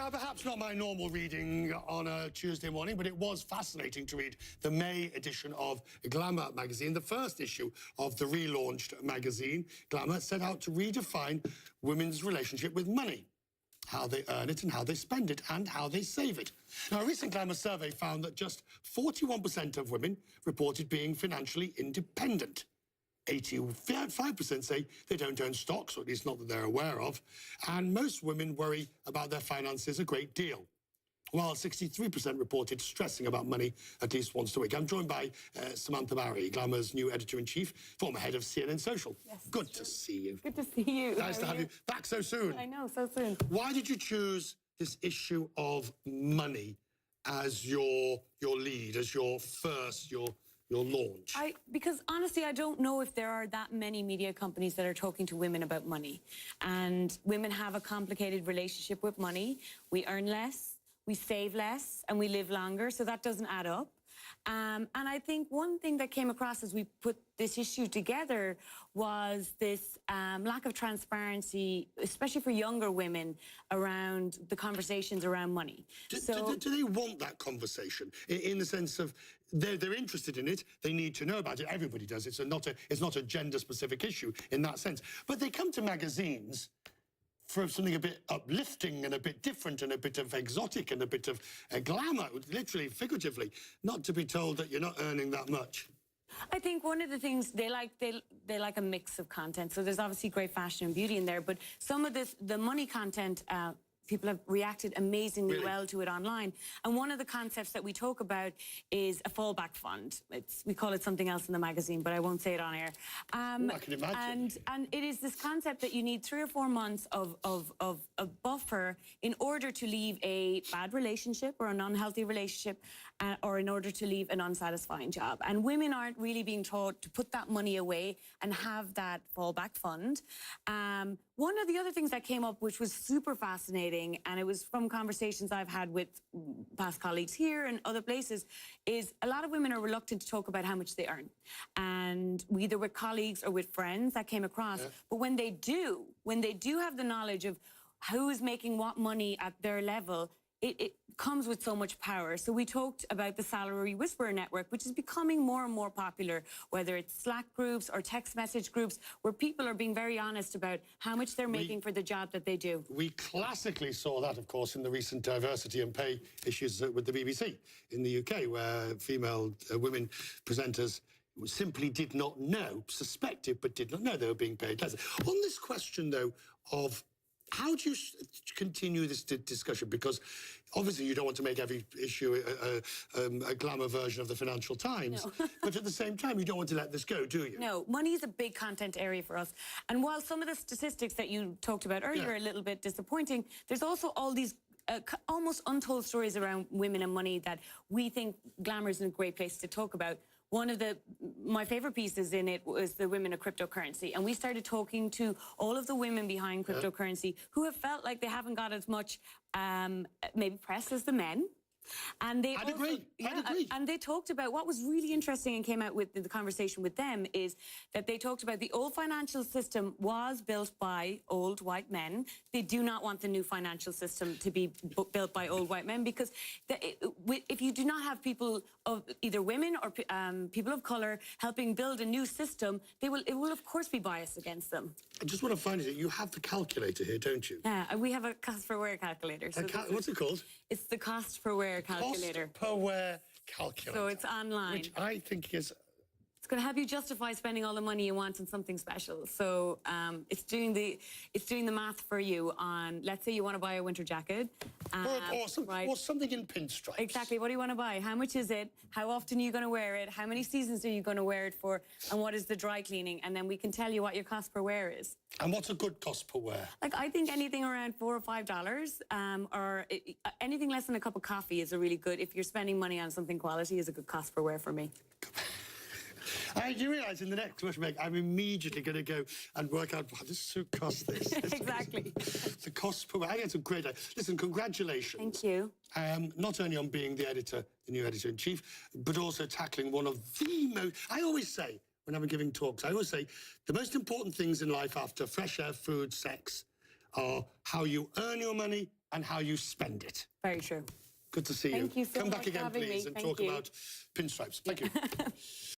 Now, perhaps not my normal reading on a Tuesday morning, but it was fascinating to read the May edition of Glamour Magazine. The first issue of the relaunched magazine, Glamour, set out to redefine women's relationship with money, how they earn it and how they spend it and how they save it. Now, a recent Glamour survey found that just 41% of women reported being financially independent. 85% say they don't own stocks, or at least not that they're aware of, and most women worry about their finances a great deal, while 63% reported stressing about money at least once a week. I'm joined by Samantha Barry, Glamour's new editor-in-chief, former head of CNN Social. Yes, good to see you. Good to see you. Nice to have you back so soon. I know, so soon. Why did you choose this issue of money as your lead, as your launch? Because honestly, I don't know if there are that many media companies that are talking to women about money. And women have a complicated relationship with money. We earn less, we save less, and we live longer, so that doesn't add up. And I think one thing that came across as we put this issue together was this lack of transparency, especially for younger women, around the conversations around money. Do they want that conversation? In the sense of they're interested in it, they need to know about it. Everybody does. It's not a gender-specific issue in that sense. But they come to magazines for something a bit uplifting and a bit different and a bit of exotic and a bit of glamour, literally, figuratively, not to be told that you're not earning that much. I think one of the things they like a mix of content. So there's obviously great fashion and beauty in there, but some of the money content, people have reacted amazingly well to it online. And one of the concepts that we talk about is a fallback fund. We call it something else in the magazine, but I won't say it on air. I can imagine. And it is this concept that you need 3 or 4 months of a buffer in order to leave a bad relationship or an unhealthy relationship, or in order to leave an unsatisfying job. And women aren't really being taught to put that money away and have that fallback fund. One of the other things that came up, which was super fascinating, and it was from conversations I've had with past colleagues here and other places, is a lot of women are reluctant to talk about how much they earn. And either with colleagues or with friends, that came across. Yeah. But when they do have the knowledge of who is making what money at their level, it comes with so much power. So we talked about the Salary Whisperer Network, which is becoming more and more popular, whether it's Slack groups or text message groups, where people are being very honest about how much they're making for the job that they do. We classically saw that, of course, in the recent diversity and pay issues with the BBC in the UK, where female women presenters simply did not know, suspected, but did not know they were being paid less. On this question, though, of how do you continue this discussion? Because obviously you don't want to make every issue a glamour version of the Financial Times, no. But at the same time, you don't want to let this go, do you? No, money is a big content area for us. And while some of the statistics that you talked about earlier are a little bit disappointing, there's also all these almost untold stories around women and money that we think Glamour is a great place to talk about. One of my favorite pieces in it was the women of cryptocurrency. And we started talking to all of the women behind cryptocurrency who have felt like they haven't got as much maybe press as the men. And I'd agree. And they talked about what was really interesting and came out with the conversation with them is that they talked about the old financial system was built by old white men. They do not want the new financial system to be built by old white men, because if you do not have people of either women or people of color helping build a new system, it will of course be biased against them. I just want to find it. You have the calculator here, don't you? Yeah, we have a cost per wear calculator. So what's it called? It's the cost per wear calculator. Cost per wear calculator. So it's online. Which I think is... It's going to help you justify spending all the money you want on something special. So it's doing the math for you on, let's say you want to buy a winter jacket. Or something in pinstripes. Exactly. What do you want to buy? How much is it? How often are you going to wear it? How many seasons are you going to wear it for? And what is the dry cleaning? And then we can tell you what your cost per wear is. And what's a good cost per wear? Like, I think anything around $4 or $5, or anything less than a cup of coffee is a really good, if you're spending money on something quality, is a good cost per wear for me. You realise in the next commercial break, I'm immediately going to go and work out what this suit costs this. Exactly. The cost per wear. I think it's a great idea. Listen, congratulations. Thank you. Not only on being the new editor-in-chief, but also tackling one of the most... I always say, when I'm giving talks, I always say, the most important things in life after fresh air, food, sex, are how you earn your money and how you spend it. Very true. Good to see you. Thank you so Come back much for again, having please, me. and Thank talk you. about pinstripes. Thank you.